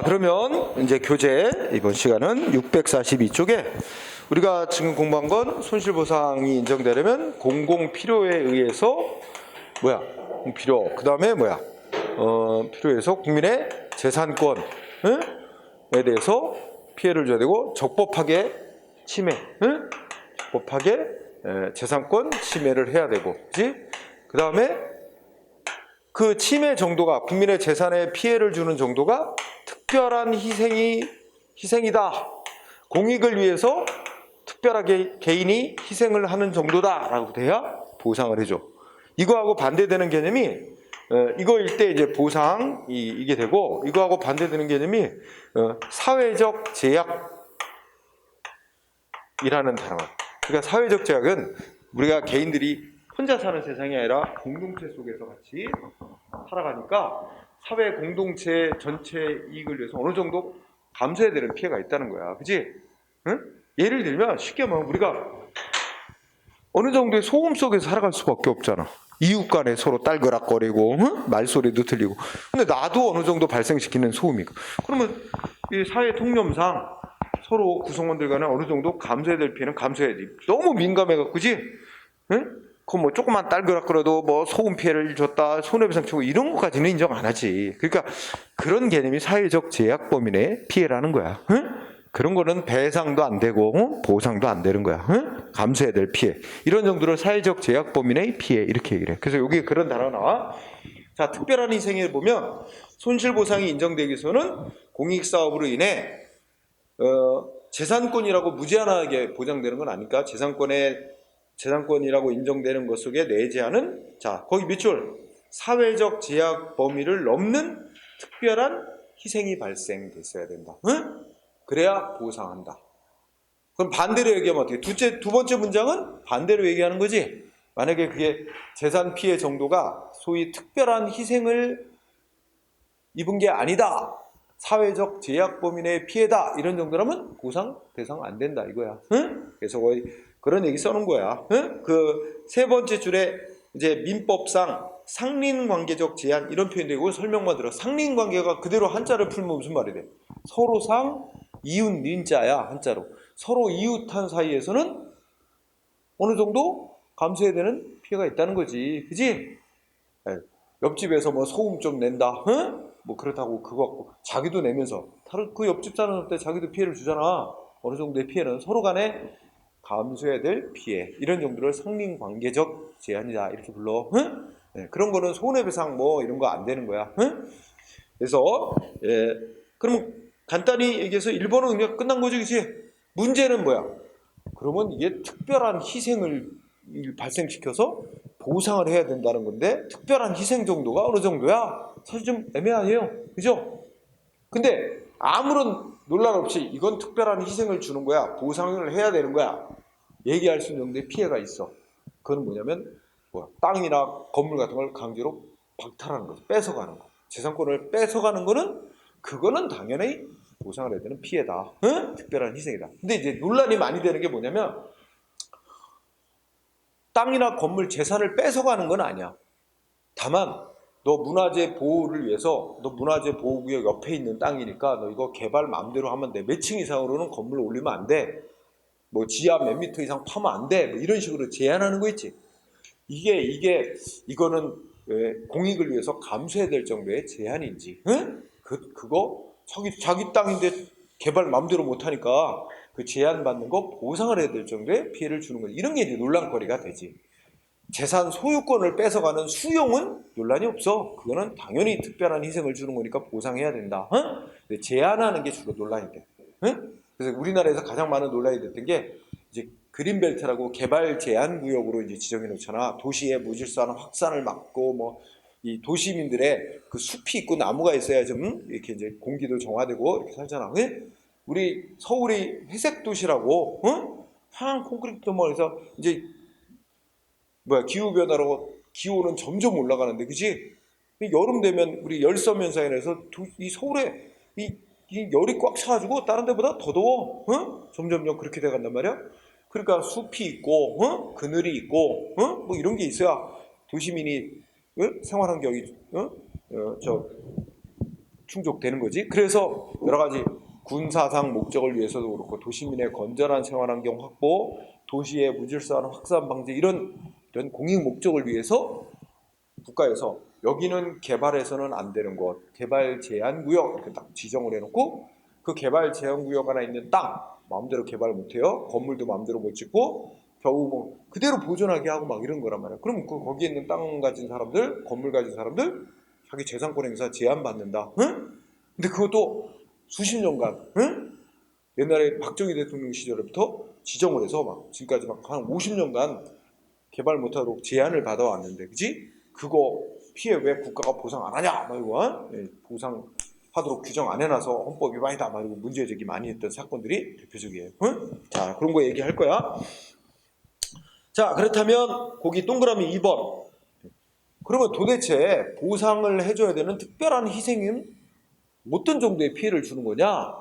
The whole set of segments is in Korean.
그러면 이제 교재 이번 시간은 642쪽에 우리가 지금 공부한 건 손실보상이 인정되려면 공공필요에 의해서 필요, 그 다음에 필요에서 국민의 재산권에 대해서 피해를 줘야 되고 적법하게 침해, 적법하게 재산권 침해를 해야 되고, 그렇지? 그 다음에 그 침해 정도가 국민의 재산에 피해를 주는 정도가 특별한 희생이다. 공익을 위해서 특별하게 개인이 희생을 하는 정도다라고 돼야 보상을 해줘. 이거하고 반대되는 개념이 이거일 때 이제 보상이 이게 되고, 이거하고 반대되는 개념이 사회적 제약이라는 단어가. 그러니까 사회적 제약은 우리가 개인들이 혼자 사는 세상이 아니라 공동체 속에서 같이 살아가니까 사회 공동체 전체 이익을 위해서 어느 정도 감수해야 되는 피해가 있다는 거야. 그치? 응? 예를 들면 쉽게 말하면 우리가 어느 정도의 소음 속에서 살아갈 수밖에 없잖아. 이웃 간에 서로 딸그락거리고 말소리도 들리고. 근데 나도 어느 정도 발생시키는 소음이고. 그러면 이 사회 통념상 서로 구성원들 간에 어느 정도 감수해야 될 피해는 감수해야지. 너무 민감해갖고, 그지? 응? 그 조그만 딸그락거려도 소음 피해를 줬다, 손해배상 치고 이런 것까지는 인정 안 하지. 그러니까 그런 개념이 사회적 제약 범위의 피해라는 거야. 응? 그런 거는 배상도 안 되고 보상도 안 되는 거야. 응? 감수해야 될 피해. 이런 정도로 사회적 제약 범위의 피해 이렇게 얘기를 해. 그래서 여기 그런 단어가 나와. 자, 특별한 희생에 보면 손실보상이 인정되기 위해서는 공익사업으로 인해 재산권이라고 무제한하게 보장되는 건 아니까 재산권이라고 인정되는 것 속에 내재하는, 자, 거기 밑줄, 사회적 제약 범위를 넘는 특별한 희생이 발생됐어야 된다. 응? 그래야 보상한다. 그럼 반대로 얘기하면 어떻게? 두 번째 문장은 반대로 얘기하는 거지. 만약에 그게 재산 피해 정도가 소위 특별한 희생을 입은 게 아니다, 사회적 제약 범위 내의 피해다, 이런 정도라면 보상 대상 안 된다 이거야. 응? 그래서 거의 그런 얘기 써놓은 거야. 응? 그 세 번째 줄에 이제 민법상 상린관계적 제한 이런 표현이 되고 설명만 들어. 상린관계가 그대로 한자를 풀면 무슨 말이 돼? 서로상 이웃 린자야, 한자로. 서로 이웃한 사이에서는 어느 정도 감수해야 되는 피해가 있다는 거지. 그지? 옆집에서 소음 좀 낸다. 응? 그렇다고 그거 갖고 자기도 내면서 다른 그 옆집 사람한테 자기도 피해를 주잖아. 어느 정도의 피해는 서로 간에 감수해야 될 피해, 이런 정도를 상린관계적 제한이다 이렇게 불러. 응? 네, 그런 거는 손해배상 이런 거 안 되는 거야. 응? 그래서 그러면 간단히 얘기해서 1번은 그냥 끝난 거지, 그치? 문제는 뭐야? 그러면 이게 특별한 희생을 발생시켜서 보상을 해야 된다는 건데, 특별한 희생 정도가 어느 정도야? 사실 좀 애매하네요. 그죠? 근데 아무런 논란 없이 이건 특별한 희생을 주는 거야, 보상을 해야 되는 거야, 얘기할 수 있는 정도의 피해가 있어. 그건 뭐냐면 땅이나 건물 같은 걸 강제로 박탈하는 거죠. 뺏어가는 거. 재산권을 뺏어가는 거는 그거는 당연히 보상을 해야 되는 피해다. 응? 특별한 희생이다. 근데 이제 논란이 많이 되는 게 뭐냐면 땅이나 건물 재산을 뺏어가는 건 아니야. 다만 너 문화재 보호를 위해서 너 문화재 보호구역 옆에 있는 땅이니까 너 이거 개발 마음대로 하면 돼. 몇 층 이상으로는 건물을 올리면 안 돼. 지하 몇 미터 이상 파면 안 돼. 이런 식으로 제한하는 거 있지. 이거는 왜 공익을 위해서 감수해야 될 정도의 제한인지, 응? 그거 자기 땅인데 개발 마음대로 못하니까 그 제한받는 거 보상을 해야 될 정도의 피해를 주는 거지. 이런 게 이제 논란거리가 되지. 재산 소유권을 뺏어가는 수용은 논란이 없어. 그거는 당연히 특별한 희생을 주는 거니까 보상해야 된다. 응? 근데 제한하는 게 주로 논란이 돼. 응? 그래서 우리나라에서 가장 많은 논란이 됐던 게 이제 그린벨트라고 개발 제한 구역으로 이제 지정해 놓잖아. 도시의 무질서한 확산을 막고 이 도시민들의 그 숲이 있고 나무가 있어야 좀 이렇게 이제 공기도 정화되고 이렇게 살잖아. 응? 우리 서울이 회색 도시라고, 응? 하얀 콘크리트 해서 이제 기후 변화로 기온은 점점 올라가는데, 그지? 여름 되면 우리 열섬 현상에 의해서 이 서울에 이 열이 꽉 차가지고 다른 데보다 더 더워. 응? 점점점 그렇게 돼간단 말이야. 그러니까 숲이 있고, 응? 그늘이 있고, 응? 이런 게 있어야 도시민이, 응? 생활 환경이, 응? 충족되는 거지. 그래서 여러 가지 군사상 목적을 위해서도 그렇고 도시민의 건전한 생활환경 확보, 도시의 무질서한 확산 방지 이런 공익 목적을 위해서 국가에서 여기는 개발해서는 안 되는 곳, 개발 제한 구역 이렇게 딱 지정을 해놓고 그 개발 제한 구역 안에 있는 땅 마음대로 개발 못해요. 건물도 마음대로 못 짓고 겨우 뭐 그대로 보존하게 하고 막 이런 거란 말이야. 그럼 그 거기에 있는 땅 가진 사람들, 건물 가진 사람들 자기 재산권 행사 제한 받는다. 응? 근데 그것도 수십 년간, 응? 옛날에 박정희 대통령 시절부터 지정을 해서 막 지금까지 막 한 50년간 개발 못하도록 제한을 받아왔는데, 그지? 그거 피해 왜 국가가 보상 안 하냐? 막 이거 보상하도록 규정 안 해놔서 헌법 위반이다. 막 이러고 문제 제기 많이 했던 사건들이 대표적이에요. 응? 자, 그런 거 얘기할 거야. 자, 그렇다면 거기 동그라미 2번. 그러면 도대체 보상을 해줘야 되는 특별한 희생은 어떤 정도의 피해를 주는 거냐?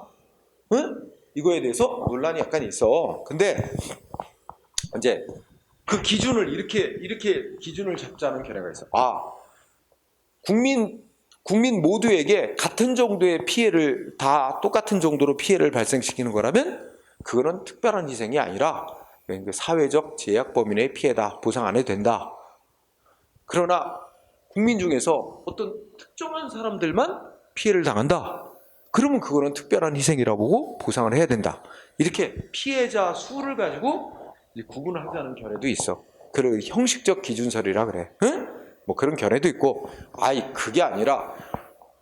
응? 이거에 대해서 논란이 약간 있어. 근데 이제 그 기준을 이렇게 기준을 잡자는 견해가 있어. 국민 모두에게 같은 정도의 피해를 다 똑같은 정도로 피해를 발생시키는 거라면 그거는 특별한 희생이 아니라 사회적 제약 범위 내의 피해다. 보상 안 해도 된다. 그러나 국민 중에서 어떤 특정한 사람들만 피해를 당한다. 그러면 그거는 특별한 희생이라고 보고 보상을 해야 된다. 이렇게 피해자 수를 가지고 구분하자는 견해도 있어. 그리고 형식적 기준설이라 그래. 응? 뭐 그런 견해도 있고, 그게 아니라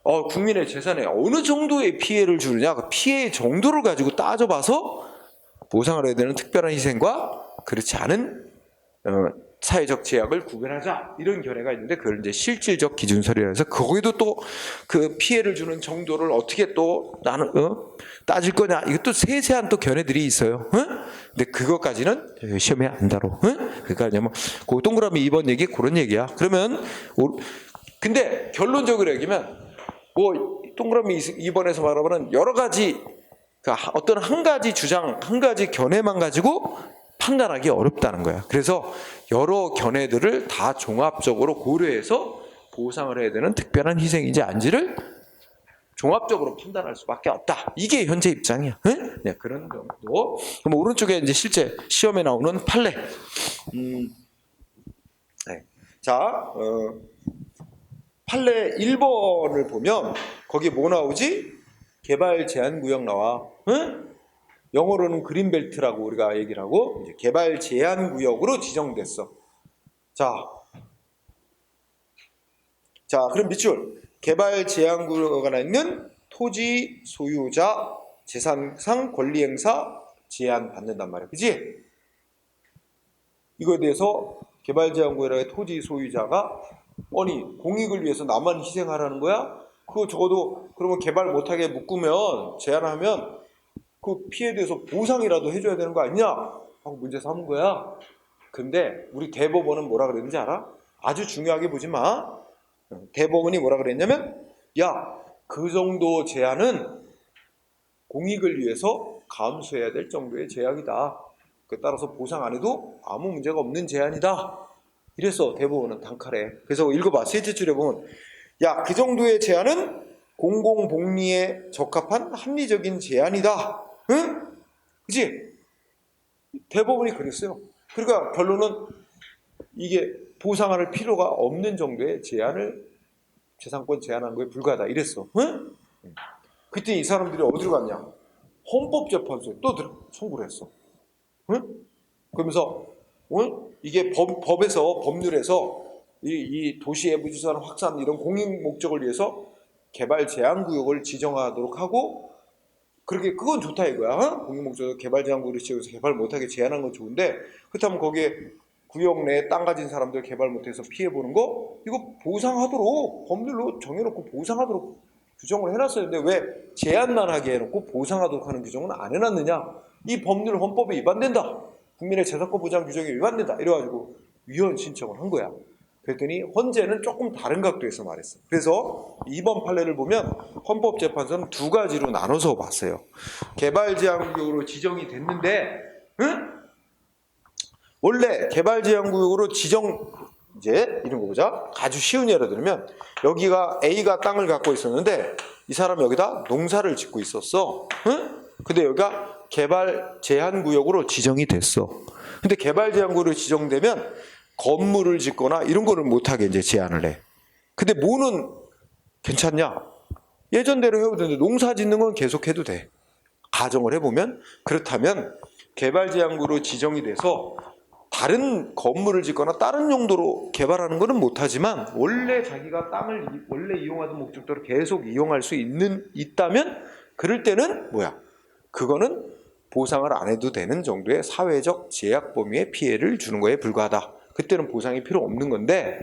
국민의 재산에 어느 정도의 피해를 주느냐, 그 피해의 정도를 가지고 따져봐서 보상을 해야 되는 특별한 희생과 그렇지 않은 사회적 제약을 구별하자, 이런 견해가 있는데 그걸 이제 실질적 기준설이라 해서 거기도 또 그 피해를 주는 정도를 어떻게 또 따질 거냐, 이것도 세세한 또 견해들이 있어요. 근데 그것까지는 시험에 안 다뤄. 그러니까 뭐 그 동그라미 2번 얘기 그런 얘기야. 그러면 근데 결론적으로 얘기하면 뭐 동그라미 2번에서 말하면 여러 가지 어떤 한 가지 주장, 한 가지 견해만 가지고 판단하기 어렵다는 거야. 그래서 여러 견해들을 다 종합적으로 고려해서 보상을 해야 되는 특별한 희생인지 아닌지를 종합적으로 판단할 수밖에 없다. 이게 현재 입장이야. 네, 그런 정도. 그럼 오른쪽에 이제 실제 시험에 나오는 판례. 네. 자, 판례 1번을 보면 거기 뭐 나오지? 개발 제한 구역 나와. 영어로는 그린벨트라고 우리가 얘기를 하고 이제 개발 제한 구역으로 지정됐어. 자, 그럼 밑줄. 개발 제한 구역 안에 있는 토지 소유자 재산상 권리 행사 제한 받는단 말이야. 그지? 이거에 대해서 개발 제한 구역의 토지 소유자가 공익을 위해서 나만 희생하라는 거야? 그거 적어도 그러면 개발 못하게 묶으면 제한하면 그 피해에 대해서 보상이라도 해줘야 되는 거 아니냐? 하고 문제 삼은 거야. 근데 우리 대법원은 뭐라 그랬는지 알아? 아주 중요하게 보지 마. 대법원이 뭐라 그랬냐면, 그 정도 제한은 공익을 위해서 감수해야 될 정도의 제약이다. 따라서 보상 안 해도 아무 문제가 없는 제한이다. 이래서 대법원은 단칼에. 그래서 읽어봐. 셋째 줄에 보면, 그 정도의 제한은 공공복리에 적합한 합리적인 제한이다. 응? 그치? 대법원이 그랬어요. 그러니까 결론은 이게 보상할 필요가 없는 정도의 제한을 재산권 제한하는 거에 불과하다. 이랬어. 응? 그때 이 사람들이 어디로 갔냐? 헌법재판소에 또 청구를 했어. 응? 그러면서 이게 법률에서 이 도시의 무질서한 확산 이런 공익 목적을 위해서 개발 제한 구역을 지정하도록 하고, 그건 좋다 이거야. 공익 목적으로 개발 제한 구역을 지정해서 개발 못하게 제한한 건 좋은데, 그렇다면 거기에 구역 내에 땅 가진 사람들 개발 못해서 피해 보는 거 이거 보상하도록 법률로 정해놓고 보상하도록 규정을 해놨었는데 왜 제한만 하게 해놓고 보상하도록 하는 규정은 안 해놨느냐? 이 법률 헌법에 위반된다. 국민의 재산권 보장 규정에 위반된다. 이래가지고 위헌 신청을 한 거야. 그랬더니 헌재는 조금 다른 각도에서 말했어. 그래서 이번 판례를 보면 헌법재판소는 두 가지로 나눠서 봤어요. 개발 제한 구역으로 지정이 됐는데, 원래 개발 제한 구역으로 이제 이런 거 보자. 아주 쉬운 예를 들면 여기가 A가 땅을 갖고 있었는데 이 사람 여기다 농사를 짓고 있었어. 응? 근데 여기가 개발 제한 구역으로 지정이 됐어. 근데 개발 제한 구역으로 지정되면 건물을 짓거나 이런 거를 못하게 이제 제한을 해. 근데 뭐는 괜찮냐? 예전대로 해도 되는데 농사 짓는 건 계속 해도 돼. 가정을 해보면 그렇다면 개발 제한구로 지정이 돼서 다른 건물을 짓거나 다른 용도로 개발하는 것은 못하지만 원래 자기가 땅을 원래 이용하던 목적대로 계속 이용할 수 있다면 그럴 때는 뭐야? 그거는 보상을 안 해도 되는 정도의 사회적 제약 범위의 피해를 주는 거에 불과하다. 그때는 보상이 필요 없는 건데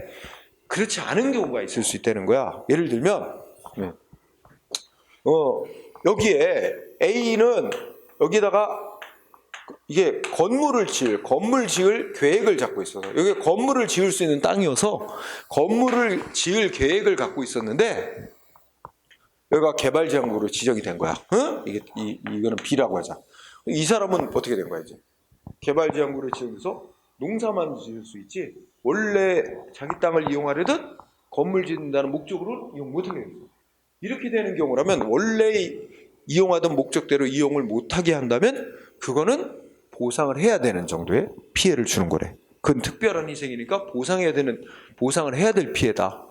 그렇지 않은 경우가 있을 수 있다는 거야. 예를 들면 여기에 A는 여기다가 이게 건물 지을 계획을 잡고 있어서 여기 건물을 지을 수 있는 땅이어서 건물을 지을 계획을 갖고 있었는데 여기가 개발 제한구로 지정이 된 거야. 응? 이거는 B라고 하자. 이 사람은 어떻게 된 거야 이제? 개발 제한구로 지정해서 농사만 지을 수 있지 원래 자기 땅을 이용하려든 건물 짓는다는 목적으로 이용 못하게 됐어. 이렇게 되는 경우라면 원래 이용하던 목적대로 이용을 못하게 한다면 그거는 보상을 해야 되는 정도의 피해를 주는 거래. 그건 특별한 희생이니까 보상을 해야 될 피해다.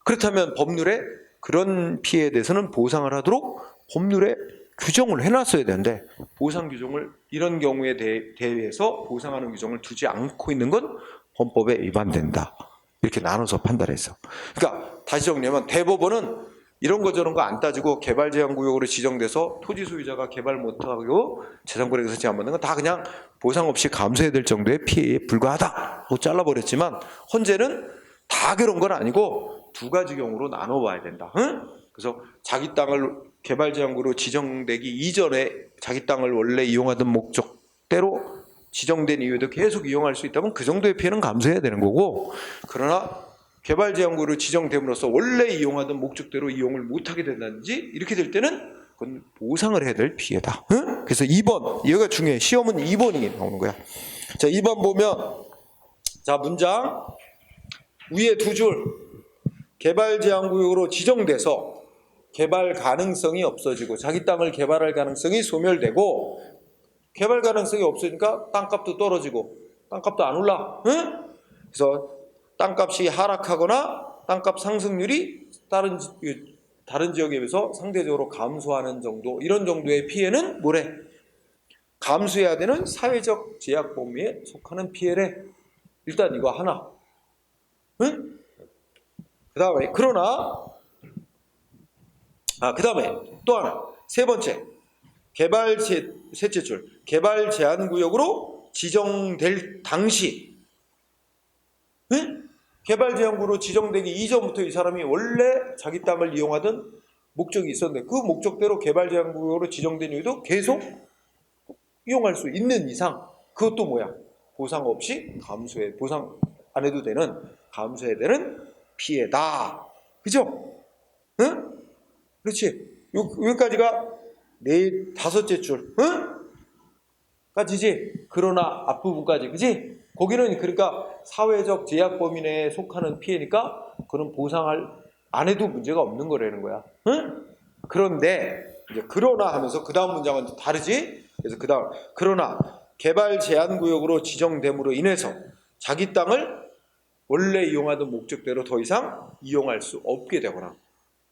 그렇다면 법률에 그런 피해에 대해서는 보상을 하도록 법률에 규정을 해놨어야 되는데 보상 규정을 이런 경우에 대해서 보상하는 규정을 두지 않고 있는 건 헌법에 위반된다. 이렇게 나눠서 판단했어. 그러니까 다시 정리하면 대법원은 이런 거 저런 거 안 따지고 개발 제한 구역으로 지정돼서 토지 소유자가 개발 못하고 재산권에서 제한받는 건 다 그냥 보상 없이 감수해야 될 정도의 피해에 불과하다 하고 잘라버렸지만 헌재는 다 그런 건 아니고 두 가지 경우로 나눠봐야 된다. 응? 그래서 자기 땅을 개발 제한구로 지정되기 이전에 자기 땅을 원래 이용하던 목적대로 지정된 이후에도 계속 이용할 수 있다면 그 정도의 피해는 감수해야 되는 거고 그러나 개발 제한구로 지정됨으로써 원래 이용하던 목적대로 이용을 못하게 된다든지 이렇게 될 때는 그건 보상을 해야 될 피해다. 응? 그래서 2번 이거가 중요해. 시험은 2번이 나오는 거야. 자 2번 보면 자 문장 위에 두 줄 개발 제한구역으로 지정돼서 개발 가능성이 없어지고 자기 땅을 개발할 가능성이 소멸되고 개발 가능성이 없으니까 땅값도 떨어지고 땅값도 안 올라. 응? 그래서 땅값이 하락하거나 땅값 상승률이 다른 지역에 비해서 상대적으로 감소하는 정도 이런 정도의 피해는 뭐래? 감수해야 되는 사회적 제약 범위에 속하는 피해래. 일단 이거 하나. 응? 그다음에 그러나 그다음에 또 하나. 세 번째. 셋째 줄. 개발 제한 구역으로 지정될 당시 응? 개발 제한구로 지정되기 이전부터 이 사람이 원래 자기 땅을 이용하던 목적이 있었는데 그 목적대로 개발 제한구역으로 지정된 이유도 계속 이용할 수 있는 이상 그것도 뭐야? 보상 없이 보상 안 해도 되는 감수해야 되는 피해다. 그죠? 응? 그렇지. 여기까지가 다섯째 줄. 응? 까지지? 그러나 앞부분까지. 그지? 거기는 그러니까 사회적 제약 범위 내에 속하는 피해니까 그는 보상을 안 해도 문제가 없는 거라는 거야. 응? 그런데 이제 그러나 하면서 그 다음 문장은 다르지? 그래서 그 다음 그러나 개발 제한 구역으로 지정됨으로 인해서 자기 땅을 원래 이용하던 목적대로 더 이상 이용할 수 없게 되거나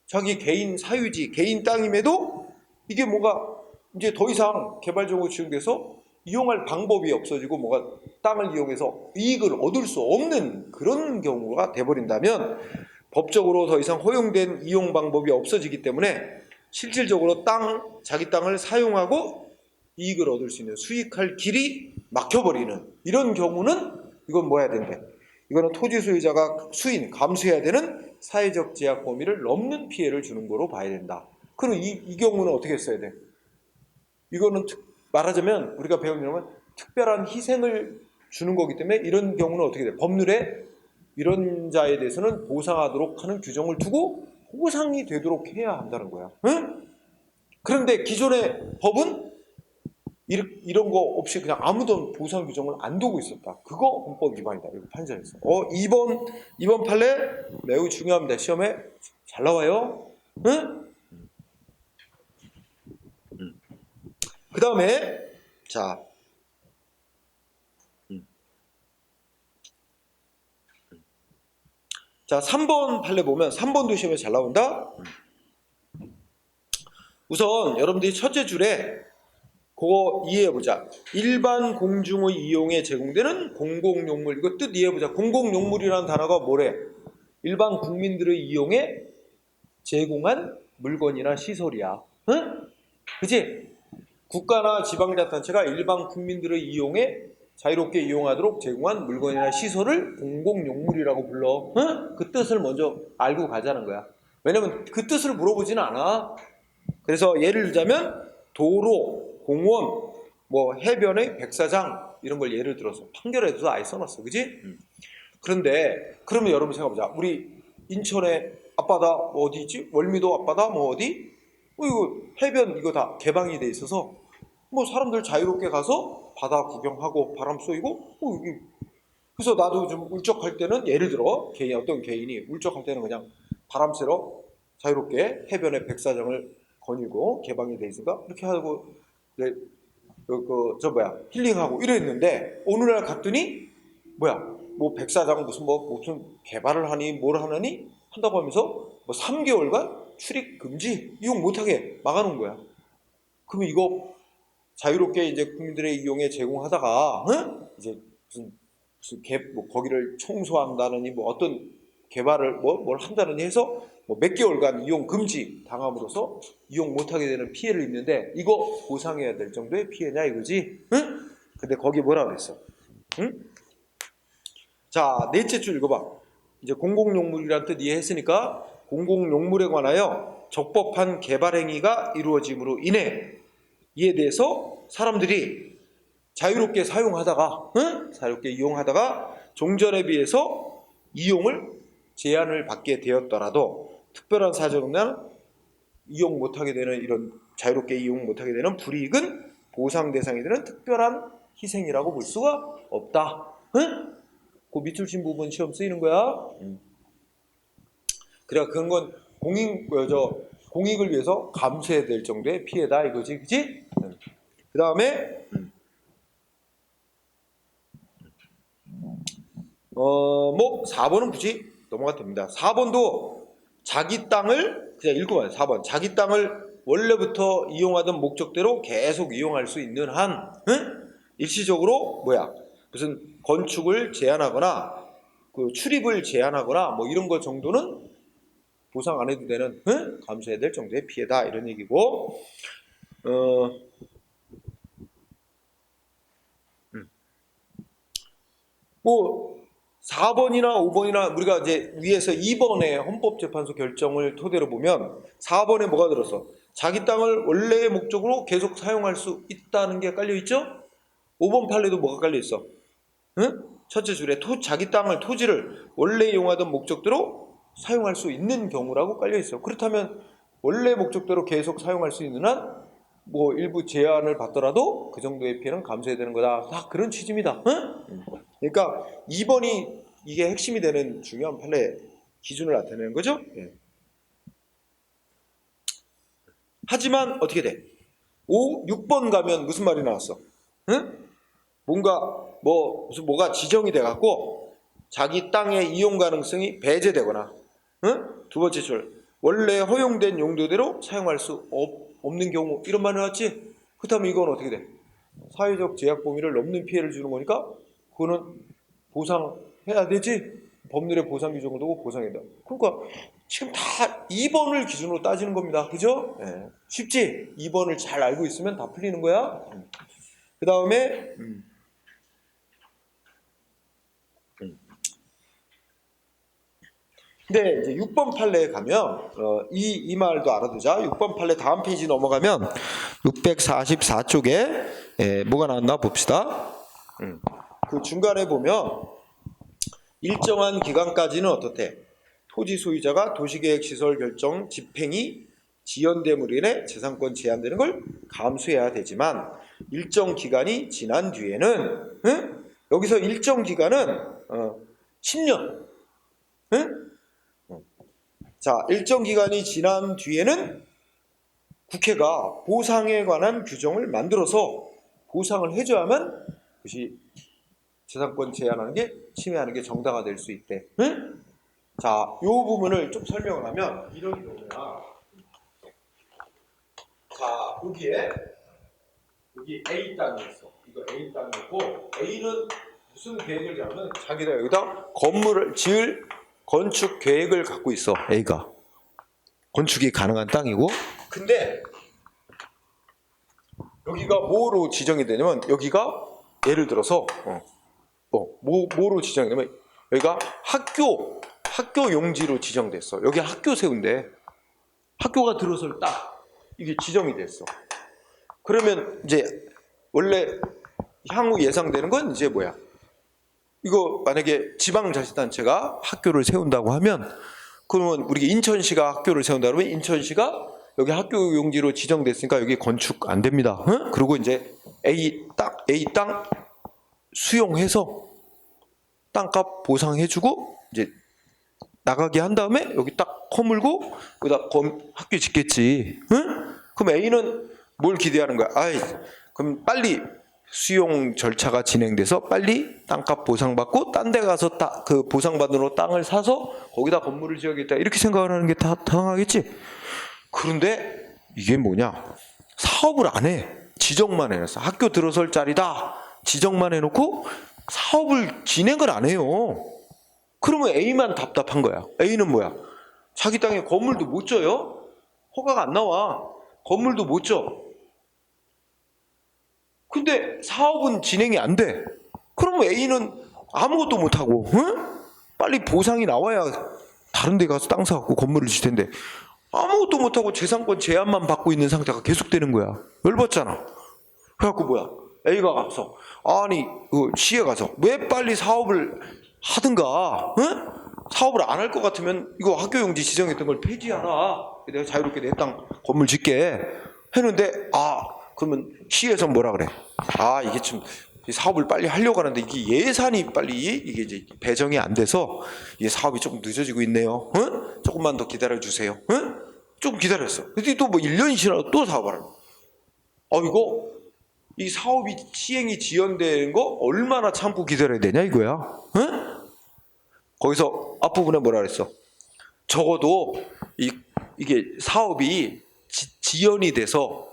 자기 개인 사유지, 개인 땅임에도 이게 뭐가 이제 더 이상 개발적으로 지정돼서 이용할 방법이 없어지고 뭐가 땅을 이용해서 이익을 얻을 수 없는 그런 경우가 돼버린다면 법적으로 더 이상 허용된 이용 방법이 없어지기 때문에 실질적으로 자기 땅을 사용하고 이익을 얻을 수 있는 수익할 길이 막혀버리는 이런 경우는 이건 뭐 해야 된대? 이거는 토지 소유자가 감수해야 되는 사회적 제약 범위를 넘는 피해를 주는 거로 봐야 된다. 그럼 이 경우는 어떻게 써야 돼? 이거는 말하자면 우리가 배운 이름은 특별한 희생을 주는 거기 때문에 이런 경우는 어떻게 돼? 법률에 이런 자에 대해서는 보상하도록 하는 규정을 두고 보상이 되도록 해야 한다는 거야. 응? 그런데 기존의 법은 이런 거 없이 그냥 아무도 보상 규정을 안 두고 있었다. 그거 헌법 위반이다. 이거 판결했어. 2번 판례 매우 중요합니다. 시험에 잘 나와요. 응? 그 다음에 자, 자 3번 판례 보면 3번도 시험에 잘 나온다. 우선 여러분들이 첫째 줄에 그거 이해해보자. 일반 공중의 이용에 제공되는 공공용물, 이거 뜻 이해해보자. 공공용물이라는 단어가 뭐래? 일반 국민들의 이용에 제공한 물건이나 시설이야. 응? 그치? 국가나 지방자치단체가 일반 국민들의 이용에 자유롭게 이용하도록 제공한 물건이나 시설을 공공용물이라고 불러. 응? 그 뜻을 먼저 알고 가자는 거야. 왜냐면 그 뜻을 물어보지는 않아. 그래서 예를 들자면 도로, 공원, 뭐 해변의 백사장 이런 걸 예를 들어서 판결에도 아예 써놨어. 그지? 그런데 그러면 여러분 생각해보자. 우리 인천의 앞바다 뭐 어디 있지? 월미도 앞바다 뭐 어디? 이거 해변 이거 다 개방이 돼 있어서 뭐 사람들 자유롭게 가서 바다 구경하고 바람 쏘이고 이게 그래서 나도 좀 울적할 때는 예를 들어 어떤 개인이 울적할 때는 그냥 바람 쐬러 자유롭게 해변의 백사장을 거닐고 개방이 돼 있으니까 이렇게 하고 힐링하고 이랬는데 어느 날 갔더니 뭐 백사장 무슨 개발을 하니 뭘 하느니 한다고 하면서 뭐 3개월간 출입 금지 이용 못하게 막아놓은 거야. 그러면 이거 자유롭게 이제 국민들의 이용에 제공하다가 이제 무슨 거기를 청소한다느니 뭐 어떤 개발을 뭘 한다느니 해서 뭐 몇 개월간 이용 금지 당함으로써 이용 못하게 되는 피해를 입는데 이거 보상해야 될 정도의 피해냐 이거지? 응? 근데 거기 뭐라 그랬어? 응? 자, 넷째 줄 읽어봐. 이제 공공용물이란 뜻 이해했으니까 공공용물에 관하여 적법한 개발 행위가 이루어짐으로 인해 이에 대해서 사람들이 자유롭게 사용하다가 자유롭게 이용하다가 종전에 비해서 이용을 제한을 받게 되었더라도 특별한 사정으로 이용 못하게 되는 이런 자유롭게 이용 못하게 되는 불이익은 보상 대상이 되는 특별한 희생이라고 볼 수가 없다. 그 밑줄 친 부분 시험 쓰이는 거야. 그래 그런 건 공익을 위해서 감수해야 될 정도의 피해다 이거지, 그치? 그 다음에 뭐 4번은 굳이 넘어가도 됩니다. 4번도 자기 땅을 그냥 읽고 봐요. 4번 자기 땅을 원래부터 이용하던 목적대로 계속 이용할 수 있는 한 일시적으로 무슨 건축을 제한하거나 그 출입을 제한하거나 뭐 이런 것 정도는 보상 안 해도 되는 감수해야 될 정도의 피해다 이런 얘기고 뭐 4번이나 5번이나 우리가 이제 위에서 2번의 헌법재판소 결정을 토대로 보면 4번에 뭐가 들었어? 자기 땅을 원래의 목적으로 계속 사용할 수 있다는 게 깔려있죠? 5번 판례도 뭐가 깔려있어? 첫째 줄에 자기 땅을 토지를 원래 이용하던 목적대로 사용할 수 있는 경우라고 깔려있어. 그렇다면 원래 목적대로 계속 사용할 수 있는 한 뭐 일부 제한을 받더라도 그 정도의 피해는 감수해야 되는 거다. 다 그런 취지입니다. 그러니까 2번이 이게 핵심이 되는 중요한 판례 기준을 나타내는 거죠. 하지만 어떻게 돼? 6번 가면 무슨 말이 나왔어? 뭔가 뭐가 지정이 돼갖고 자기 땅의 이용 가능성이 배제되거나 두 번째 줄 원래 허용된 용도대로 사용할 수 없는 경우 이런 말이 나왔지? 그렇다면 이건 어떻게 돼? 사회적 제약 범위를 넘는 피해를 주는 거니까 그거는 보상해야 되지? 법률의 보상 규정을 두고 보상해야 돼. 그러니까 지금 다 2번을 기준으로 따지는 겁니다. 그죠? 쉽지? 2번을 잘 알고 있으면 다 풀리는 거야. 그 다음에 근데 이제 6번 판례에 가면 이 말도 알아두자. 6번 판례 다음 페이지 넘어가면 644쪽에 뭐가 나왔나 봅시다. 그 중간에 보면 일정한 기간까지는 어떻대? 토지 소유자가 도시계획시설 결정 집행이 지연됨으로 인해 재산권 제한되는 걸 감수해야 되지만 일정 기간이 지난 뒤에는 여기서 일정 기간은 10년 자, 일정 기간이 지난 뒤에는 국회가 보상에 관한 규정을 만들어서 보상을 해줘야만 그것이 재산권 제한하는 게 침해하는 게 정당화 될 수 있대. 응? 자, 이 부분을 좀 설명을 하면 이런 경우야. 자, 여기 A 땅이 있어. 이거 A 땅이고 A는 무슨 계획을 잡으면 자기가 여기다 건물을 지을 건축 계획을 갖고 있어. A가 건축이 가능한 땅이고, 근데 여기가 뭐로 지정이 되냐면 여기가 예를 들어서 뭐로 지정이 되냐면 여기가 학교 용지로 지정됐어. 여기 학교 세운데 학교가 들어설 딱 이게 지정이 됐어. 그러면 이제 원래 향후 예상되는 건 이제 뭐야? 이거 만약에 지방자치단체가 학교를 세운다고 하면, 그러면 우리 인천시가 학교를 세운다 그러면 인천시가 여기 학교 용지로 지정됐으니까 여기 건축 안 됩니다. 응? 그리고 이제 A 땅 수용해서 땅값 보상해주고 이제 나가게 한 다음에 여기 딱 허물고 여기다 학교 짓겠지. 응? 그럼 A는 뭘 기대하는 거야? 그럼 빨리 수용 절차가 진행돼서 빨리 땅값 보상받고 딴 데 가서 그 보상받으러 땅을 사서 거기다 건물을 지어야겠다, 이렇게 생각을 하는 게 다 당하겠지. 그런데 이게 뭐냐? 사업을 안 해. 지정만 해놨어. 학교 들어설 자리다 지정만 해놓고 사업을 진행을 안 해요. 그러면 A만 답답한 거야. A는 뭐야? 자기 땅에 건물도 못 져요. 허가가 안 나와. 건물도 못 져. 근데 사업은 진행이 안 돼. 그러면 A는 아무것도 못하고, 응? 빨리 보상이 나와야 다른 데 가서 땅 사갖고 건물을 질 텐데 아무것도 못하고 재산권 제한만 받고 있는 상태가 계속되는 거야. 열받잖아. 그래갖고 뭐야? A가 가서 시에 가서 왜 빨리 사업을 하든가, 응? 사업을 안 할 것 같으면 이거 학교용지 지정했던 걸 폐지하라. 내가 자유롭게 내 땅 건물 짓게 했는데, 그러면 시에서 뭐라 그래? 이게 좀 사업을 빨리 하려고 하는데 이게 예산이 빨리 이게 이제 배정이 안 돼서 이게 사업이 조금 늦어지고 있네요. 응? 조금만 더 기다려 주세요. 응? 조금 기다렸어. 근데 또 뭐 1년이 지나도 또 사업을 하는 거야. 이 사업이 시행이 지연되는 거 얼마나 참고 기다려야 되냐 이거야. 응? 거기서 앞부분에 뭐라 그랬어? 적어도 이게 사업이 지연이 돼서,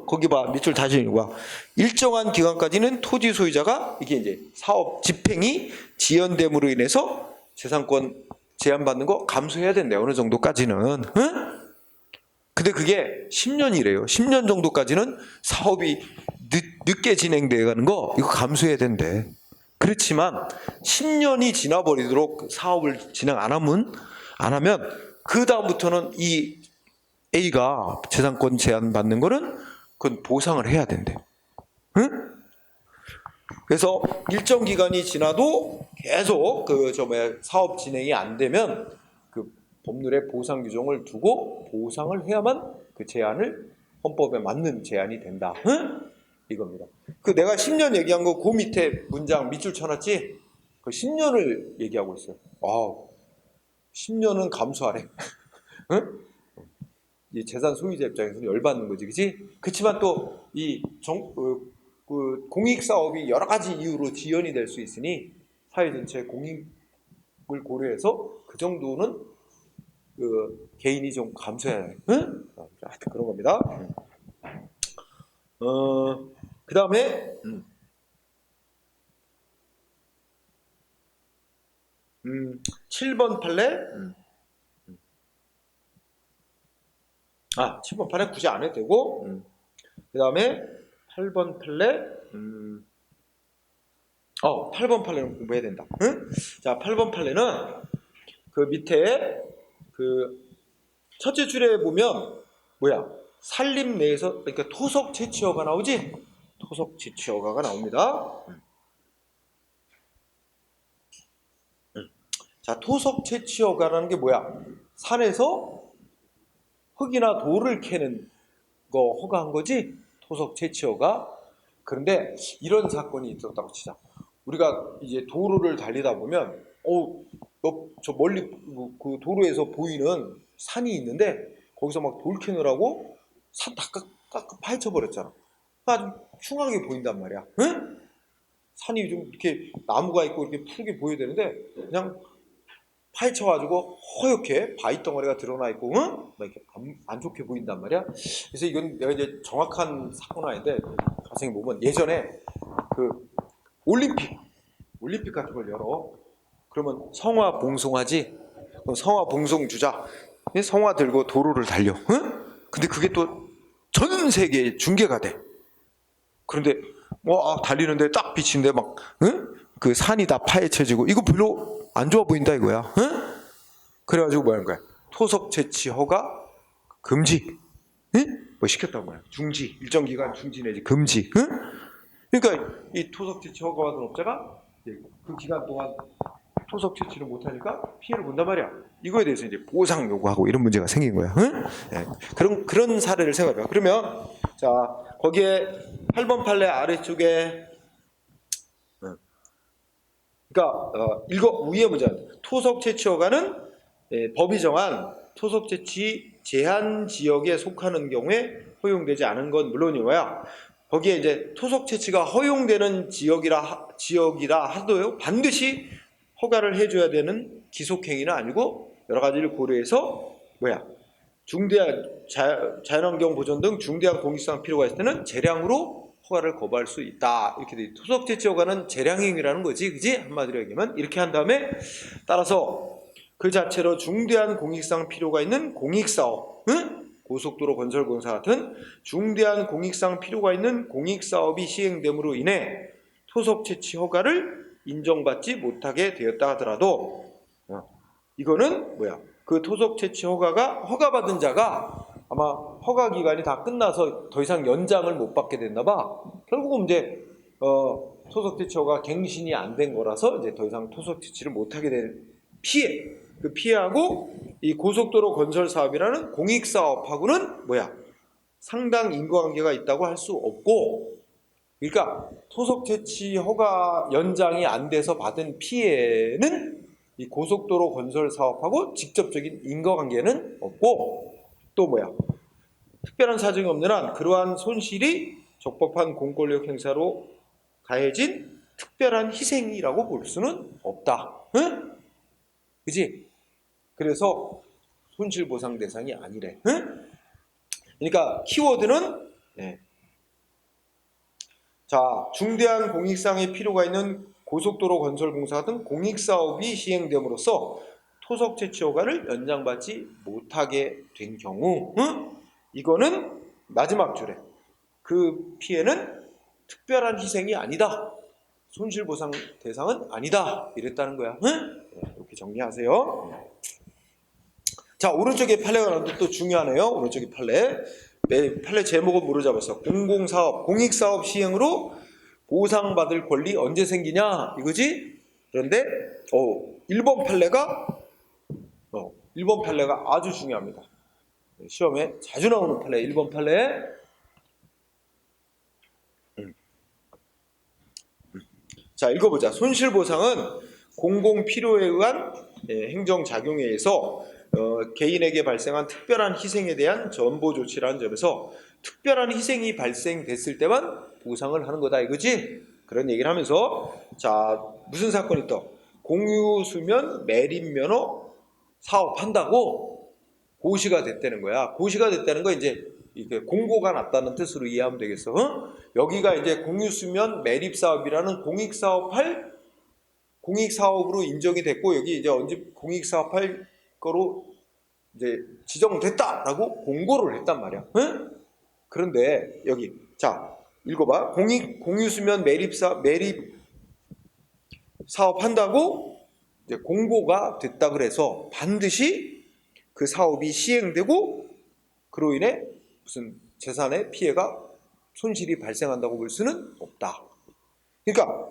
거기 봐, 밑줄 다시 읽는 거야. 일정한 기간까지는 토지 소유자가 이게 이제 사업 집행이 지연됨으로 인해서 재산권 제한받는 거 감수해야 된대. 어느 정도까지는. 근데 그게 10년이래요. 10년 정도까지는 사업이 늦게 진행돼 가는 거 이거 감수해야 된대. 그렇지만 10년이 지나버리도록 사업을 진행 안 하면 그 다음부터는 이 A가 재산권 제한 받는 거는 그건 보상을 해야 된대. 응? 그래서 일정 기간이 지나도 계속 사업 진행이 안 되면 그 법률에 보상 규정을 두고 보상을 해야만 그 제한을 헌법에 맞는 제한이 된다. 응? 이겁니다. 내가 10년 얘기한 거 그 밑에 문장 밑줄 쳐놨지? 그 10년을 얘기하고 있어요. 10년은 감수하래. 응? 이 재산 소유자 입장에서는 열받는 거지, 그치? 그렇지만 또 공익 사업이 여러 가지 이유로 지연이 될 수 있으니 사회 전체 공익을 고려해서 그 정도는 개인이 좀 감수해야 해. 응? 하여튼 그런 겁니다. 그 다음에 7번 판례. 7번 판례 굳이 안 해도 되고, 그 다음에 8번 판례. 8번 판례는 공부해야 된다. 응? 자, 8번 판례는 그 밑에 첫째 줄에 보면 산림 내에서, 그러니까 토속 채취허가 나오지? 토속 채취허가가 나옵니다. 자, 토속 채취허가라는 게 뭐야? 산에서 흙이나 돌을 캐는 거 허가한 거지? 토속 채취허가. 그런데 이런 사건이 있었다고 치자. 우리가 이제 도로를 달리다 보면 저 멀리 그 도로에서 보이는 산이 있는데 거기서 막 돌 캐느라고 산 다 파헤쳐 버렸잖아. 아주 흉하게 보인단 말이야. 응? 산이 좀 이렇게 나무가 있고 이렇게 푸르게 보여야 되는데 그냥 파헤쳐가지고 허옇게 바위 덩어리가 드러나 있고, 응? 막 이렇게 안 좋게 보인단 말이야. 그래서 이건 내가 이제 정확한 사고는 아닌데 선생님 보면 예전에 그 올림픽 같은 걸 열어. 그러면 성화 봉송하지. 그럼 성화 봉송 주자. 성화 들고 도로를 달려. 응? 근데 그게 또 전 세계에 중계가 돼. 그런데 뭐 달리는데 딱 비치는데 막, 응? 그 산이 다 파헤쳐지고 이거 별로 안 좋아 보인다 이거야. 응? 그래가지고 뭐 하는 거야? 토속 채취 허가 금지. 응? 뭐 시켰단 말이야. 중지. 일정 기간 중지 내지 금지. 응? 그러니까 이 토속 채취 허가 받은 업자가 그 기간 동안 토속 채취를 못하니까 피해를 본단 말이야. 이거에 대해서 이제 보상 요구하고 이런 문제가 생긴 거야. 응? 네. 그런 사례를 생각해봐. 그러면 자 거기에 8번 판례 아래쪽에 그러니까 이거 위에 문제 토속 채취 허가는 법이 정한 토속 채취 제한 지역에 속하는 경우에 허용되지 않은 건 물론이고요. 거기에 이제 토속 채취가 허용되는 지역이라 하도요 반드시 허가를 해줘야 되는 기속행위는 아니고 여러 가지를 고려해서 중대한 자연환경 보전 등 중대한 공익상 필요가 있을 때는 재량으로 허가를 거부할 수 있다. 이렇게 돼. 토속 채취 허가는 재량행위라는 거지, 그지? 한마디로 얘기하면 이렇게 한 다음에 따라서 그 자체로 중대한 공익상 필요가 있는 공익사업, 응? 고속도로 건설공사 같은 중대한 공익상 필요가 있는 공익사업이 시행됨으로 인해 토속 채취 허가를 인정받지 못하게 되었다 하더라도 이거는 그 토속 채취 허가받은 자가 아마 허가 기간이 다 끝나서 더 이상 연장을 못 받게 됐나 봐. 결국은 이제 토속 채취 허가 갱신이 안 된 거라서 이제 더 이상 토속 채취를 못 하게 된 피해. 그 피해하고 이 고속도로 건설 사업이라는 공익 사업하고는 상당 인과관계가 있다고 할 수 없고, 그러니까 토속 채취 허가 연장이 안 돼서 받은 피해는 이 고속도로 건설 사업하고 직접적인 인과관계는 없고, 또 특별한 사정이 없는 한 그러한 손실이 적법한 공권력 행사로 가해진 특별한 희생이라고 볼 수는 없다. 응? 그지? 그래서 손실보상 대상이 아니래. 응? 그러니까 키워드는 자, 중대한 공익상의 필요가 있는 고속도로 건설공사 등 공익사업이 시행됨으로써 토속 채취 허가를 연장받지 못하게 된 경우, 이거는 마지막 줄에 그 피해는 특별한 희생이 아니다. 손실보상 대상은 아니다. 이랬다는 거야. 이렇게 정리하세요. 자, 오른쪽에 판례가 나오는데 또 중요하네요. 오른쪽에 판례. 판례 제목은 뭐로 잡았어? 공공사업, 공익사업 시행으로 보상받을 권리 언제 생기냐? 이거지? 그런데 1번 판례가 1번 판례가 아주 중요합니다. 시험에 자주 나오는 판례, 1번 판례. 자, 읽어보자. 손실보상은 공공필요에 의한 행정작용에 의해서 개인에게 발생한 특별한 희생에 대한 전보 조치라는 점에서 특별한 희생이 발생됐을 때만 보상을 하는 거다 이거지? 그런 얘기를 하면서 자, 무슨 사건이 또 공유수면 매립면허 사업한다고 고시가 됐다는 거야. 고시가 됐다는 거 이제 이게 공고가 났다는 뜻으로 이해하면 되겠어. 여기가 이제 공유수면 매립사업이라는 공익사업으로 인정이 됐고, 여기 이제 언제 공익사업할 거로 이제 지정됐다라고 공고를 했단 말이야. 그런데 여기 자 읽어봐. 공유수면 매립 사업한다고 이제 공고가 됐다 그래서 반드시 그 사업이 시행되고 그로 인해 무슨 재산의 피해가 손실이 발생한다고 볼 수는 없다. 그러니까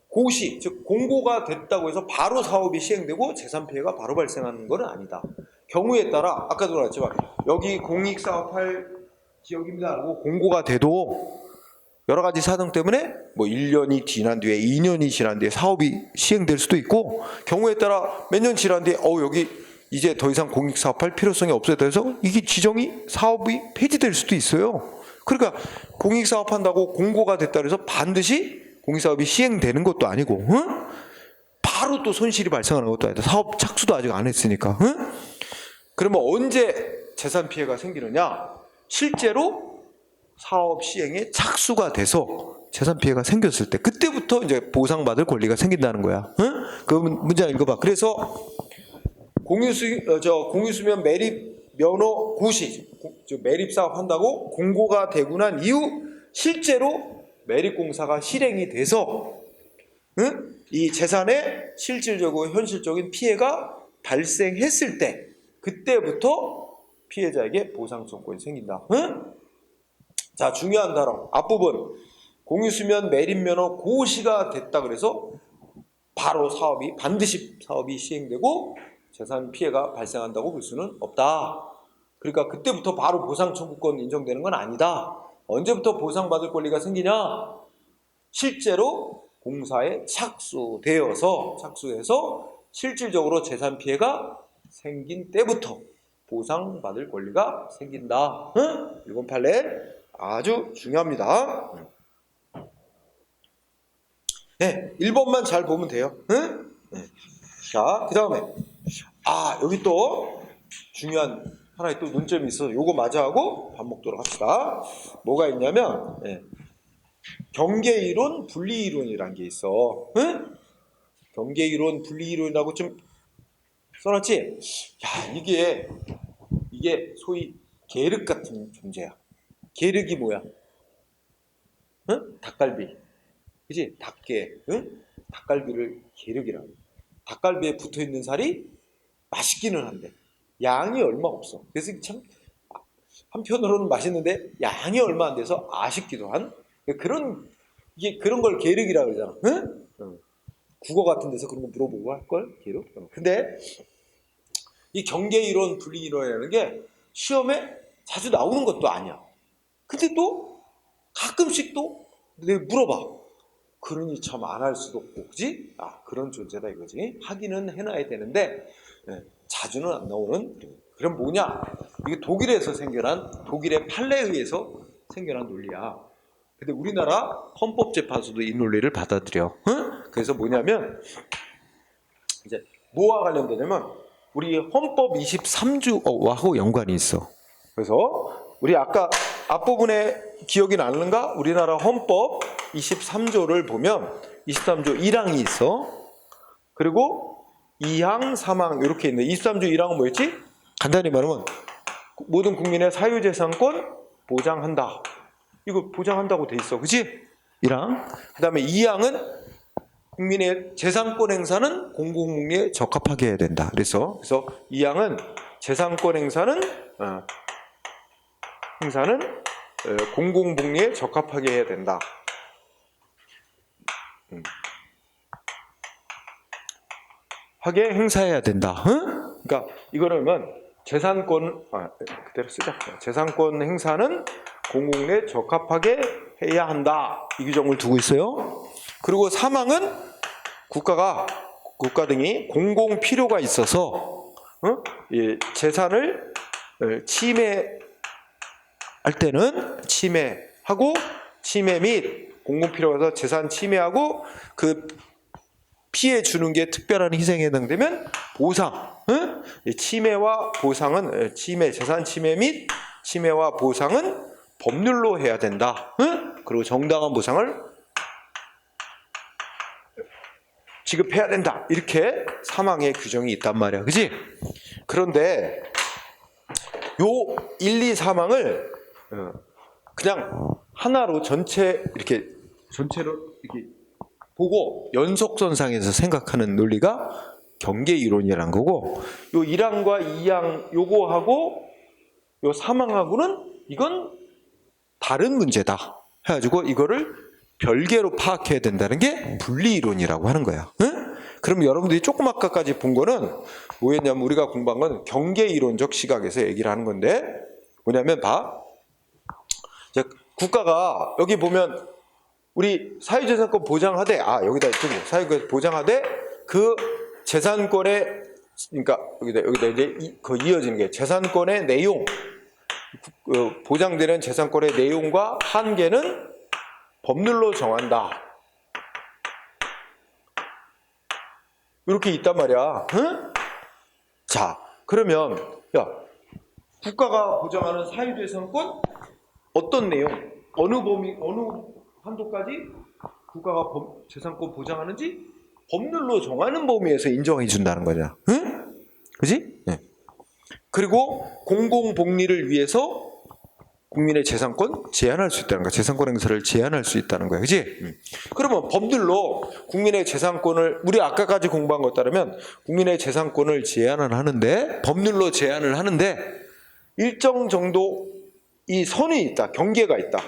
고시, 즉 공고가 됐다고 해서 바로 사업이 시행되고 재산 피해가 바로 발생하는 것은 아니다. 경우에 따라 아까도 말했지만 여기 공익사업할 지역입니다 하고 공고가 돼도 여러 가지 사정 때문에 1년이 지난 뒤에 2년이 지난 뒤에 사업이 시행될 수도 있고, 경우에 따라 몇 년 지난 뒤에 여기 이제 더 이상 공익사업할 필요성이 없어져서 이게 지정이 사업이 폐지될 수도 있어요. 그러니까 공익사업한다고 공고가 됐다 그래서 반드시 공익사업이 시행되는 것도 아니고, 응? 바로 또 손실이 발생하는 것도 아니다. 사업 착수도 아직 안 했으니까. 응? 그러면 언제 재산 피해가 생기느냐? 실제로 사업 시행에 착수가 돼서 재산 피해가 생겼을 때, 그때부터 이제 보상받을 권리가 생긴다는 거야. 응? 그 문제 읽어봐. 그래서 공유수면 매립 면허 고시, 매립 사업 한다고 공고가 되고 난 이후 실제로 매립공사가 실행이 돼서, 응? 이 재산에 실질적으로 현실적인 피해가 발생했을 때, 그때부터 피해자에게 보상청구권이 생긴다. 응? 자, 중요한 단어 앞부분, 공유수면 매립면허 고시가 됐다 그래서 바로 반드시 사업이 시행되고 재산 피해가 발생한다고 볼 수는 없다. 그러니까 그때부터 바로 보상청구권 인정되는 건 아니다. 언제부터 보상받을 권리가 생기냐? 실제로 공사에 착수해서 실질적으로 재산 피해가 생긴 때부터 보상받을 권리가 생긴다. 응? 1번 판례 아주 중요합니다. 네, 1번만 잘 보면 돼요. 응? 네. 자, 그 다음에 여기 또 중요한 하나의 또 논점이 있어서 요거 마저 하고 밥 먹도록 합시다. 뭐가 있냐면, 네. 경계이론, 분리이론이라는 게 있어. 응? 경계이론, 분리이론이라고 좀 써놨지? 야, 이게 소위 계륵 같은 존재야. 계륵이 뭐야? 응? 닭갈비. 그치? 닭게. 응? 닭갈비를 계륵이라고. 닭갈비에 붙어 있는 살이 맛있기는 한데 양이 얼마 없어. 그래서 참 한편으로는 맛있는데 양이 얼마 안 돼서 아쉽기도 한 그런 걸 계륵이라 그러잖아. 응? 국어 같은 데서 그런 거 물어보고 할걸? 계륵? 근데 이 경계이론, 분리이론이라는 게 시험에 자주 나오는 것도 아니야. 근데 또 가끔씩 또 내가 물어봐. 그러니 참 안 할 수도 없고, 그지? 그런 존재다 이거지. 확인은 해놔야 되는데 자주는 안 나오는. 그럼 뭐냐? 이게 독일에서 생겨난, 독일의 판례에 의해서 생겨난 논리야. 근데 우리나라 헌법재판소도 이 논리를 받아들여. 응? 그래서 뭐냐면 이제 뭐와 관련되냐면 우리 헌법 23조하고 연관이 있어. 그래서 우리 아까 앞부분에 기억이 나는가? 우리나라 헌법 23조를 보면 23조 1항이 있어. 그리고 2항, 3항 이렇게 있는데 23조 1항은 뭐였지? 간단히 말하면 모든 국민의 사유재산권 보장한다. 이거 보장한다고 돼 있어. 그치? 1항. 그 다음에 2항은 국민의 재산권 행사는 공공복리에 적합하게 해야 된다. 그래서 2항은 재산권 행사는 공공복리에 적합하게 해야 된다. 하게 행사해야 된다. 응? 그러니까 이거는 재산권 그대로 쓰자. 재산권 행사는 공공에 적합하게 해야 한다. 이 규정을 두고 있어요. 그리고 3항은 국가 등이 공공 필요가 있어서 재산을 침해할 때는 침해하고 침해 및 공공 필요가 있어서 재산 침해하고 그 피해 주는 게 특별한 희생에 해당되면 보상. 침해와 보상은 재산 침해 및 침해와 보상은 법률로 해야 된다. 그리고 정당한 보상을 지급해야 된다. 이렇게 3항의 규정이 있단 말이야. 그지? 그런데 요 1, 2, 3항을 그냥 하나로 전체로 이렇게 보고 연속선상에서 생각하는 논리가 경계이론이라는 거고, 요 1항과 2항 요거하고 요 3항하고는 이건 다른 문제다 해가지고 이거를 별개로 파악해야 된다는 게 분리이론이라고 하는 거야. 응? 그럼 여러분들이 조금 아까까지 본 거는 뭐였냐면 우리가 공부한 건 경계이론적 시각에서 얘기를 하는 건데, 뭐냐면 이제 국가가 여기 보면 우리 사유재산권 보장하되 여기다 있죠. 사유재산권 보장하되 그 재산권의 그러니까 여기다 이제 그 이어지는 게 재산권의 내용, 보장되는 재산권의 내용과 한계는 법률로 정한다. 이렇게 있단 말이야. 응? 자, 그러면 야, 국가가 보장하는 사유재산권 어떤 내용, 어느 범위, 어느 한도까지 국가가 재산권 보장하는지 법률로 정하는 범위에서 인정해 준다는 거냐. 응? 그지? 네. 그리고 공공복리를 위해서 국민의 재산권 제한할 수 있다는 거야. 재산권 행사를 제한할 수 있다는 거야. 그지? 그러면 법률로 국민의 재산권을, 우리 아까까지 공부한 것 따르면 국민의 재산권을 제한을 하는데, 법률로 제한을 하는데 일정 정도 이 선이 있다. 경계가 있다.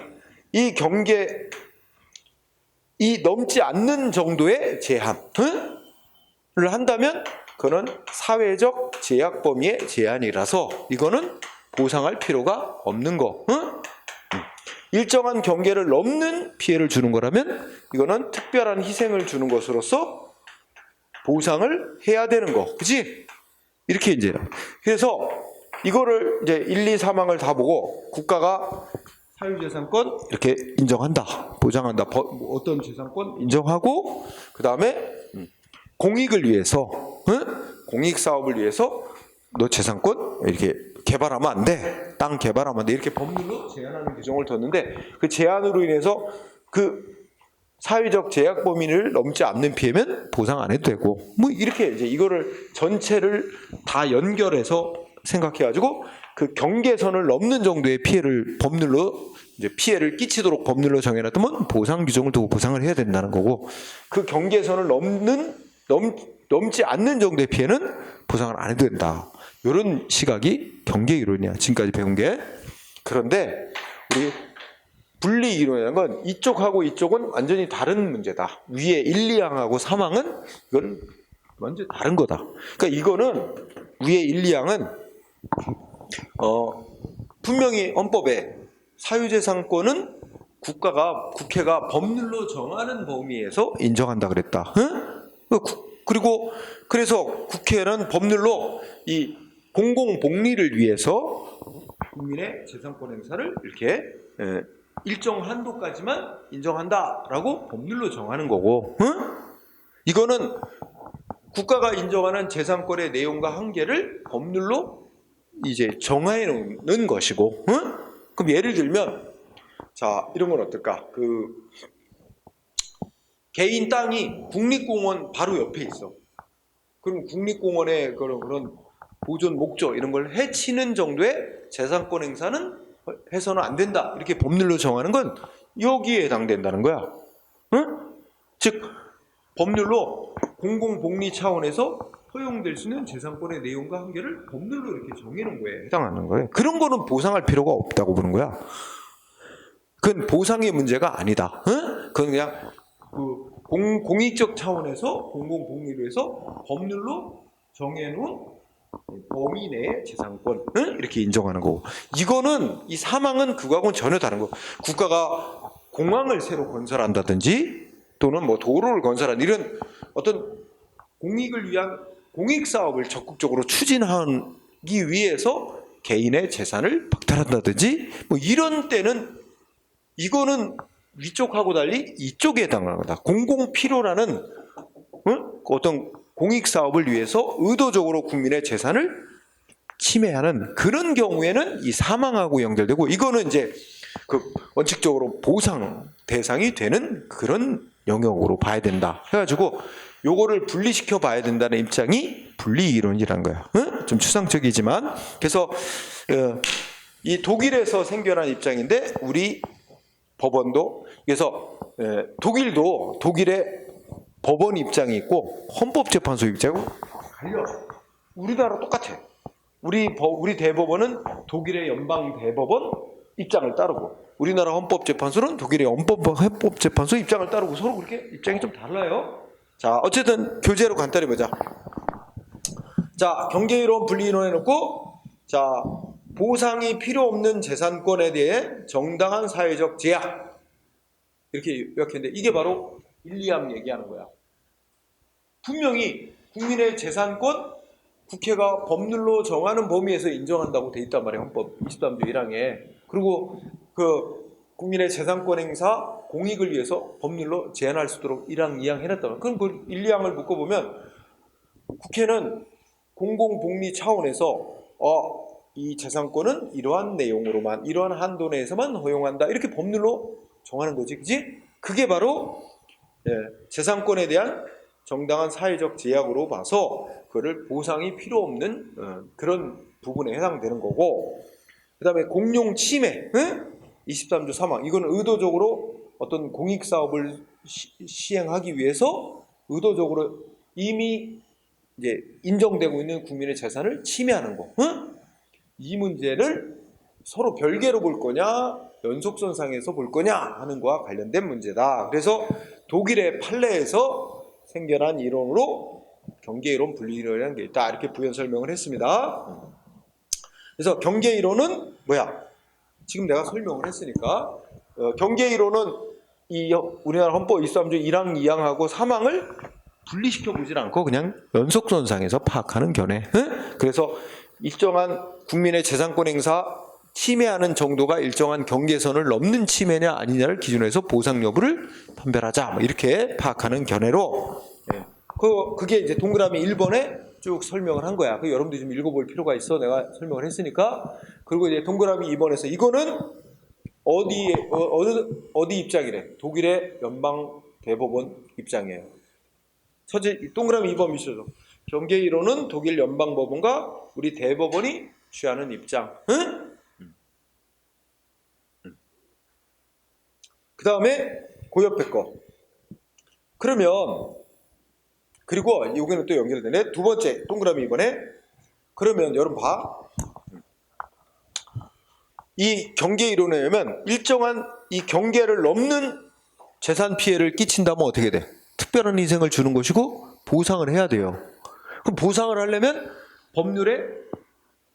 이 경계, 이 넘지 않는 정도의 제한을 한다면 그거는 사회적 제약 범위의 제한이라서 이거는 보상할 필요가 없는 거. 일정한 경계를 넘는 피해를 주는 거라면 이거는 특별한 희생을 주는 것으로서 보상을 해야 되는 거. 그치? 이렇게 이제. 그래서 이거를 이제 1, 2, 3항을 다 보고 국가가 사유재산권 이렇게 인정한다. 보장한다. 어떤 재산권 인정하고, 그 다음에 공익을 위해서, 공익사업을 위해서 너 재산권 이렇게 개발하면 안 돼. 땅 개발하면 안 돼. 이렇게 법률로 제한하는 규정을 뒀는데, 그 제한으로 인해서 그 사회적 제약 범위를 넘지 않는 피해면 보상 안 해도 되고, 뭐 이렇게 이제 이거를 전체를 다 연결해서 생각해가지고 그 경계선을 넘는 정도의 피해를 법률로, 이제 피해를 끼치도록 법률로 정해놨다면 보상 규정을 두고 보상을 해야 된다는 거고, 그 경계선을 넘지 않는 정도의 피해는 보상을 안 해도 된다. 이런 시각이 경계 이론이야. 지금까지 배운 게. 그런데 우리 분리 이론이라는 건 이쪽하고 이쪽은 완전히 다른 문제다. 위에 1, 2항하고 3항은 이건 완전 다른 거다. 그러니까 이거는 위에 1, 2항은 분명히 헌법에 사유재산권은 국회가 법률로 정하는 범위에서 인정한다 그랬다. 응? 그리고 그래서 국회는 법률로 이 공공복리를 위해서 국민의 재산권 행사를 이렇게 일정 한도까지만 인정한다라고 법률로 정하는 거고, 이거는 국가가 인정하는 재산권의 내용과 한계를 법률로 이제 정해 놓는 것이고, 그럼 예를 들면 자, 이런 건 어떨까? 그 개인 땅이 국립공원 바로 옆에 있어. 그럼 국립공원의 그런 보존 목적 이런 걸 해치는 정도의 재산권 행사는 해서는 안 된다. 이렇게 법률로 정하는 건 여기에 해당된다는 거야. 응? 즉 법률로 공공복리 차원에서 허용될 수 있는 재산권의 내용과 한계를 법률로 이렇게 정해놓은 거에 해당하는 거예요. 그런 거는 보상할 필요가 없다고 보는 거야. 그건 보상의 문제가 아니다. 응? 그건 그냥 그 공익적 차원에서 공공복리로 해서 법률로 정해놓은 범위 내의 재산권 이렇게 인정하는 거고, 이거는 이 사망은 그거하고는 전혀 다른 거. 국가가 공항을 새로 건설한다든지 또는 뭐 도로를 건설한 이런 어떤 공익을 위한 공익 사업을 적극적으로 추진하기 위해서 개인의 재산을 박탈한다든지 뭐 이런 때는 이거는 위쪽하고 달리 이쪽에 해당하는 거다. 공공 필요라는 어떤 공익 사업을 위해서 의도적으로 국민의 재산을 침해하는 그런 경우에는 이 사망하고 연결되고, 이거는 이제 그 원칙적으로 보상 대상이 되는 그런 영역으로 봐야 된다. 해가지고 요거를 분리시켜 봐야 된다는 입장이 분리 이론이란 거야. 좀 추상적이지만, 그래서 이 독일에서 생겨난 입장인데 우리 법원도, 그래서 독일도 독일의 법원 입장이 있고 헌법재판소 입장이 달려. 우리나라 똑같아. 우리 대법원은 독일의 연방 대법원 입장을 따르고 우리나라 헌법재판소는 독일의 헌법재판소 입장을 따르고 서로 그렇게 입장이 좀 달라요. 자, 어쨌든 교재로 간단히 보자. 자, 경계이론, 분리이론 해놓고, 자, 보상이 필요 없는 재산권에 대해 정당한 사회적 제약 이렇게 요약했는데 이게 바로 1, 2항 얘기하는 거야. 분명히 국민의 재산권 국회가 법률로 정하는 범위에서 인정한다고 돼 있단 말이에요. 헌법 23조 1항에. 그리고 그 국민의 재산권 행사 공익을 위해서 법률로 제한할 수 있도록 1항, 2항 해놨단 말이에요. 그럼 그 1, 2항을 묶어보면 국회는 공공복리 차원에서 이 재산권은 이러한 내용으로만, 이러한 한도 내에서만 허용한다. 이렇게 법률로 정하는 거지. 그지? 그게 바로 재산권에 대한 정당한 사회적 제약으로 봐서 그거를 보상이 필요 없는 그런 부분에 해당되는 거고, 그 다음에 공용 침해, 23조 3항. 이건 의도적으로 어떤 공익사업을 시행하기 위해서 의도적으로 이미 이제 인정되고 있는 국민의 재산을 침해하는 거. 이 문제를 서로 별개로 볼 거냐, 연속선상에서 볼 거냐 하는 거와 관련된 문제다. 그래서 독일의 판례에서 생겨난 이론으로 경계이론, 분리이론이라는 게 있다. 이렇게 부연 설명을 했습니다. 그래서 경계이론은 뭐야? 지금 내가 설명을 했으니까 경계이론은 이 우리나라 헌법 23조 1항, 2항하고 3항을 분리시켜 보질 않고 그냥 연속선상에서 파악하는 견해. 그래서 일정한 국민의 재산권 행사 침해하는 정도가 일정한 경계선을 넘는 침해냐 아니냐를 기준으로 해서 보상 여부를 판별하자. 이렇게 파악하는 견해로 그게 이제 동그라미 1번에 쭉 설명을 한 거야. 여러분들이 좀 읽어볼 필요가 있어. 내가 설명을 했으니까. 그리고 이제 동그라미 2번에서 이거는 어디 입장이래? 독일의 연방 대법원 입장이에요. 동그라미 2번 밑으로 경계이론은 독일 연방법원과 우리 대법원이 취하는 입장. 그 다음에 그 옆에 거. 그러면 그리고 여기는 또 연결되네. 두 번째 동그라미 2번에 그러면 여러분 봐. 이 경계이론에 의하면 일정한 이 경계를 넘는 재산 피해를 끼친다면 어떻게 돼? 특별한 희생을 주는 것이고 보상을 해야 돼요. 그럼 보상을 하려면 법률에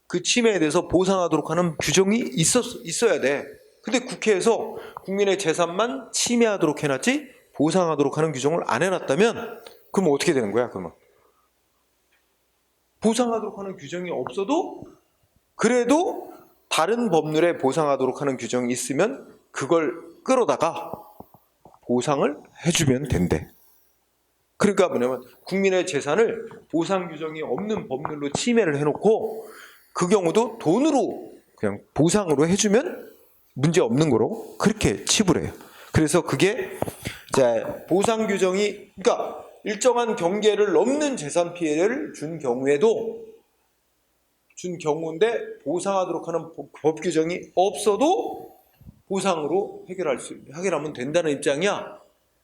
그 침해에 대해서 보상하도록 하는 규정이 있어야 돼. 근데 국회에서 국민의 재산만 침해하도록 해놨지 보상하도록 하는 규정을 안 해놨다면 그럼 어떻게 되는 거야? 그러면 보상하도록 하는 규정이 없어도 그래도 다른 법률에 보상하도록 하는 규정이 있으면 그걸 끌어다가 보상을 해주면 된대. 그러니까 뭐냐면 국민의 재산을 보상 규정이 없는 법률로 침해를 해놓고 그 경우도 돈으로 그냥 보상으로 해주면 문제 없는 거로 그렇게 치부해요. 그래서 그게 보상 규정이 그러니까 일정한 경계를 넘는 재산 피해를 준 경우인데 보상하도록 하는 법 규정이 없어도 보상으로 해결하면 된다는 입장이야.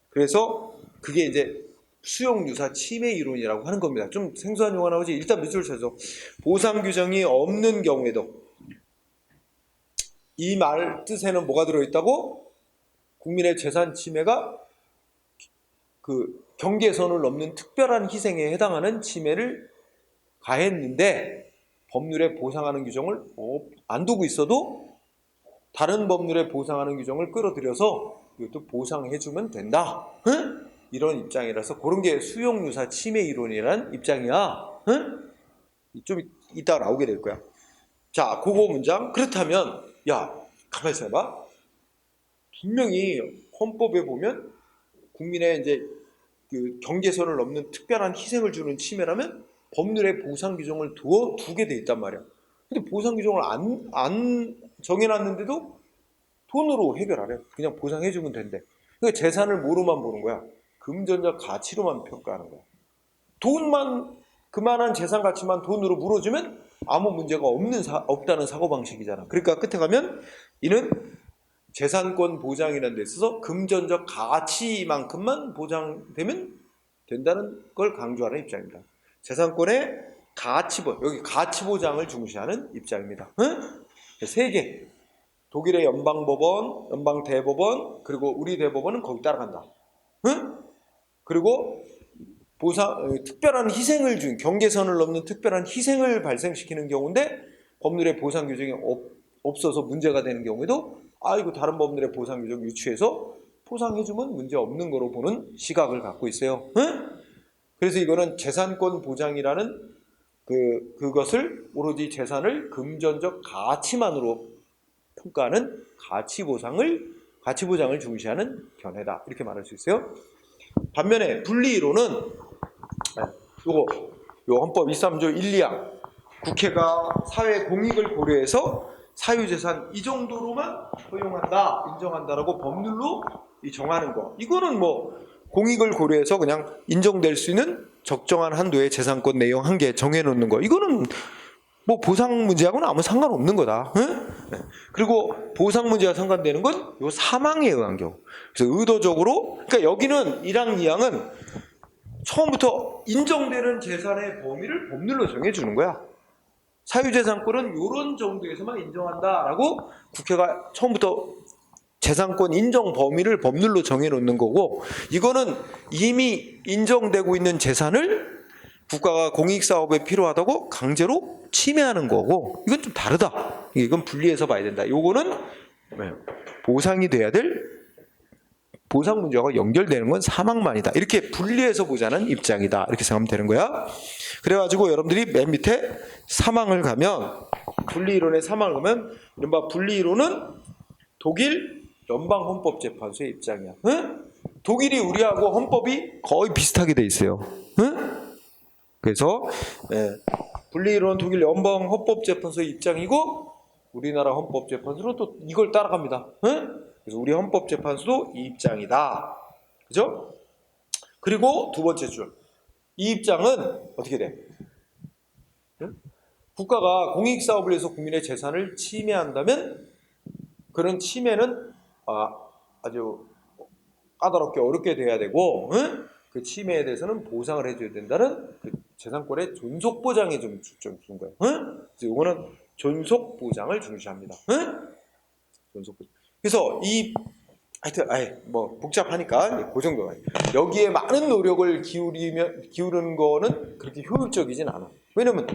그래서 그게 이제 수용유사 침해 이론이라고 하는 겁니다. 좀 생소한 용어 나오지? 일단 밑줄 쳐서 보상 규정이 없는 경우에도 이 말 뜻에는 뭐가 들어있다고? 국민의 재산 침해가 그 경계선을 넘는 특별한 희생에 해당하는 침해를 가했는데 법률에 보상하는 규정을 안 두고 있어도 다른 법률에 보상하는 규정을 끌어들여서 이것도 보상해주면 된다. 응? 이런 입장이라서 그런 게 수용유사 침해 이론이라는 입장이야. 응? 좀 이따가 나오게 될 거야. 자, 그거 문장. 그렇다면 가만히 있어봐. 분명히 헌법에 보면 국민의 이제 그 경계선을 넘는 특별한 희생을 주는 침해라면 법률에 보상 규정을 두게 돼 있단 말이야. 근데 보상 규정을 안 정해놨는데도 돈으로 해결하래. 그냥 보상해주면 된대. 그러니까 재산을 뭐로만 보는 거야? 금전적 가치로만 평가하는 거야. 돈만 그만한 재산 가치만 돈으로 물어주면 아무 문제가 없다는 사고방식이잖아. 그러니까 끝에 가면 이는 재산권 보장이라는 데 있어서 금전적 가치만큼만 보장되면 된다는 걸 강조하는 입장입니다. 재산권의 여기 가치 보장을 중시하는 입장입니다. 세 개. 독일의 연방법원, 연방대법원, 그리고 우리 대법원은 거기 따라간다. 그리고 특별한 희생을 준 경계선을 넘는 특별한 희생을 발생시키는 경우인데 법률에 보상 규정이 없어서 문제가 되는 경우에도 이거 다른 법률의 보상 규정 유추해서 보상해주면 문제 없는 거로 보는 시각을 갖고 있어요. 그래서 이거는 재산권 보장이라는 그것을 오로지 재산을 금전적 가치만으로 평가하는 가치보장을 중시하는 견해다. 이렇게 말할 수 있어요. 반면에 분리이론은 요 헌법 23조 1, 2항 국회가 사회 공익을 고려해서 사유재산 이 정도로만 허용한다, 인정한다라고 법률로 정하는 거. 이거는 뭐 공익을 고려해서 그냥 인정될 수 있는 적정한 한도의 재산권 내용 한 개 정해놓는 거. 이거는 뭐 보상 문제하고는 아무 상관없는 거다. 응? 그리고 보상 문제와 상관되는 건 요 사망에 의한 경우. 그래서 의도적으로, 그러니까 여기는 1항, 2항은 처음부터 인정되는 재산의 범위를 법률로 정해주는 거야. 사유재산권은 이런 정도에서만 인정한다라고 국회가 처음부터 재산권 인정 범위를 법률로 정해놓는 거고, 이거는 이미 인정되고 있는 재산을 국가가 공익사업에 필요하다고 강제로 침해하는 거고, 이건 좀 다르다. 이건 분리해서 봐야 된다. 요거는 보상이 돼야 될 보상 문제와 연결되는 건 사망만이다. 이렇게 분리해서 보자는 입장이다. 이렇게 생각하면 되는 거야. 그래가지고 여러분들이 맨 밑에 사망을 가면, 분리이론의 사망을 가면, 이른바 분리이론은 독일 연방헌법재판소의 입장이야. 응? 독일이 우리하고 헌법이 거의 비슷하게 돼 있어요. 응? 그래서 분리이론 독일 연방헌법재판소의 입장이고, 우리나라 헌법재판소는 또 이걸 따라갑니다. 응? 그래서 우리 헌법재판소도 이 입장이다. 그죠? 그리고 두 번째 줄. 이 입장은 어떻게 돼? 응? 국가가 공익사업을 위해서 국민의 재산을 침해한다면 그런 침해는 아주 까다롭게 어렵게 돼야 되고, 응? 그 침해에 대해서는 보상을 해줘야 된다는 그 재산권의 존속보장에 좀 주는 거예요. 응? 그래서 이거는 존속보장을 중시합니다. 응? 존속보장. 그래서 하여튼 뭐 복잡하니까 그 정도가. 여기에 많은 노력을 기울이는 거는 그렇게 효율적이진 않아. 왜냐면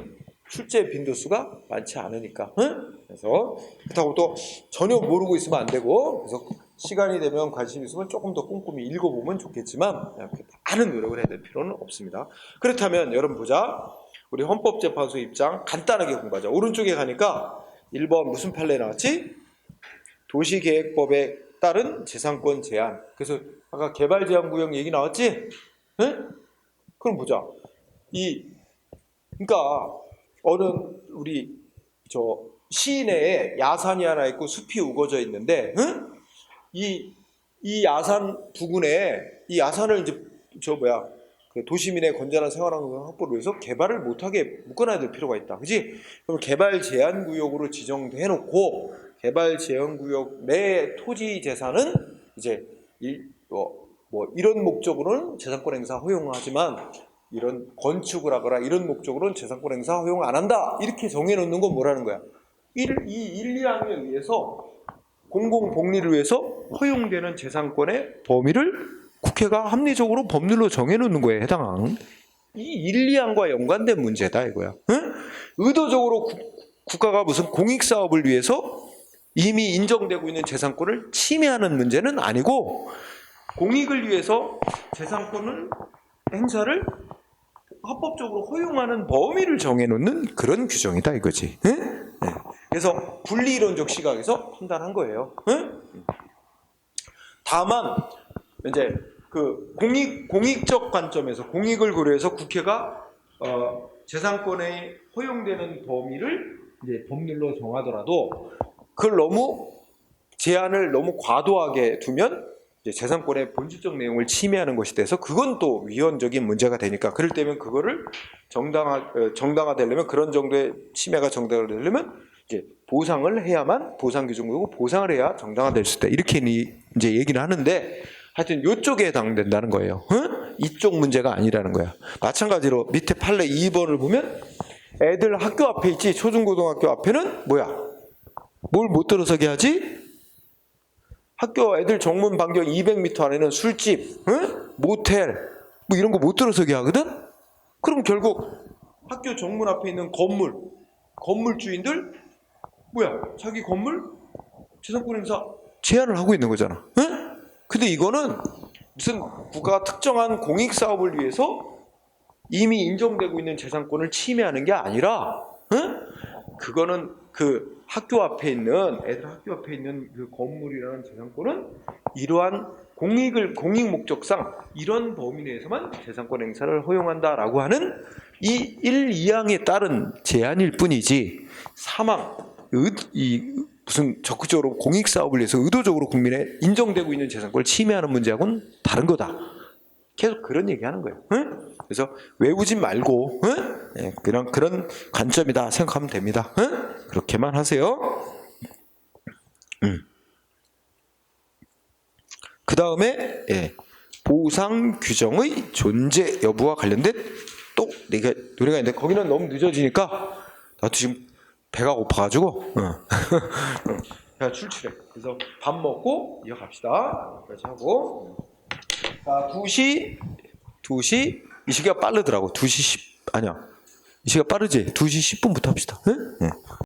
출제 빈도수가 많지 않으니까. 응? 그래서 그렇다고 또 전혀 모르고 있으면 안 되고, 그래서 시간이 되면 관심 있으면 조금 더 꼼꼼히 읽어보면 좋겠지만 많은 노력을 해야 될 필요는 없습니다. 그렇다면 여러분 보자. 우리 헌법재판소 입장 간단하게 공부하자. 오른쪽에 가니까 1번 무슨 판례 나왔지? 도시계획법에 따른 재산권 제한. 그래서 아까 개발제한구역 얘기 나왔지? 응? 그럼 보자. 그러니까 우리 시내에 야산이 하나 있고 숲이 우거져 있는데, 응? 이 야산 부근에 이 야산을 이제 그 도시민의 건전한 생활환경 확보를 위해서 개발을 못하게 묶어놔야 될 필요가 있다. 그지? 그럼 개발 제한 구역으로 지정해놓고 개발 제한 구역 내 토지 재산은 이제 이런 목적으로는 재산권 행사 허용하지만 이런 건축을 하거나 이런 목적으로는 재산권 행사 허용 안 한다. 이렇게 정해놓는 건 뭐라는 거야? 이 1, 2항에 의해서 공공복리를 위해서 허용되는 재산권의 범위를 국회가 합리적으로 법률로 정해놓는 거에 해당하는 이 1, 2항과 연관된 문제다 이거야. 응? 의도적으로 국가가 무슨 공익사업을 위해서 이미 인정되고 있는 재산권을 침해하는 문제는 아니고, 공익을 위해서 재산권을 행사를 합법적으로 허용하는 범위를 정해놓는 그런 규정이다 이거지. 응? 네. 그래서 분리이론적 시각에서 판단한 거예요. 응? 다만 이제 그 공익적 관점에서 공익을 고려해서 국회가 재산권에 허용되는 범위를 이제 법률로 정하더라도 그걸 제한을 너무 과도하게 두면 이제 재산권의 본질적 내용을 침해하는 것이 돼서 그건 또 위헌적인 문제가 되니까, 그럴 때면 그거를 정당화되려면, 그런 정도의 침해가 정당화되려면 이제 보상을 해야만 보상 규정이고, 보상을 해야 정당화될 수 있다. 이렇게 이제 얘기를 하는데, 하여튼 이쪽에 해당된다는 거예요. 응? 이쪽 문제가 아니라는 거야. 마찬가지로 밑에 판례 2번을 보면 애들 학교 앞에 있지, 초중고등학교 앞에는 뭐야? 뭘 못 들어서게 하지? 학교 애들 정문 반경 200m 안에는 술집, 응? 모텔, 뭐 이런 거 못 들어서게 하거든? 그럼 결국 학교 정문 앞에 있는 건물 주인들 뭐야? 자기 건물 재산권 행사 제한을 하고 있는 거잖아. 응? 근데 이거는 무슨 국가가 특정한 공익 사업을 위해서 이미 인정되고 있는 재산권을 침해하는 게 아니라, 그거는 그 학교 앞에 있는 애들 학교 앞에 있는 그 건물이라는 재산권은 이러한 공익 목적상 이런 범위 내에서만 재산권 행사를 허용한다라고 하는 이 1, 2항에 따른 제한일 뿐이지 사망, 무슨 적극적으로 공익 사업을 위해서 의도적으로 국민의 인정되고 있는 재산권을 침해하는 문제하고는 다른 거다. 계속 그런 얘기하는 거예요. 그래서 외우지 말고 그냥 그런 관점이다 생각하면 됩니다. 그렇게만 하세요. 그 다음에 보상 규정의 존재 여부와 관련된 또 노래가 있는데 거기는 너무 늦어지니까 나도 지금 배가 고파가지고 그냥 출출해. 그래서 밥 먹고 이어갑시다. 여기까지 하고 자 2시 이 시기가 빠르더라고. 2시 10 아니야 이 시기가 빠르지. 2시 10분부터 합시다.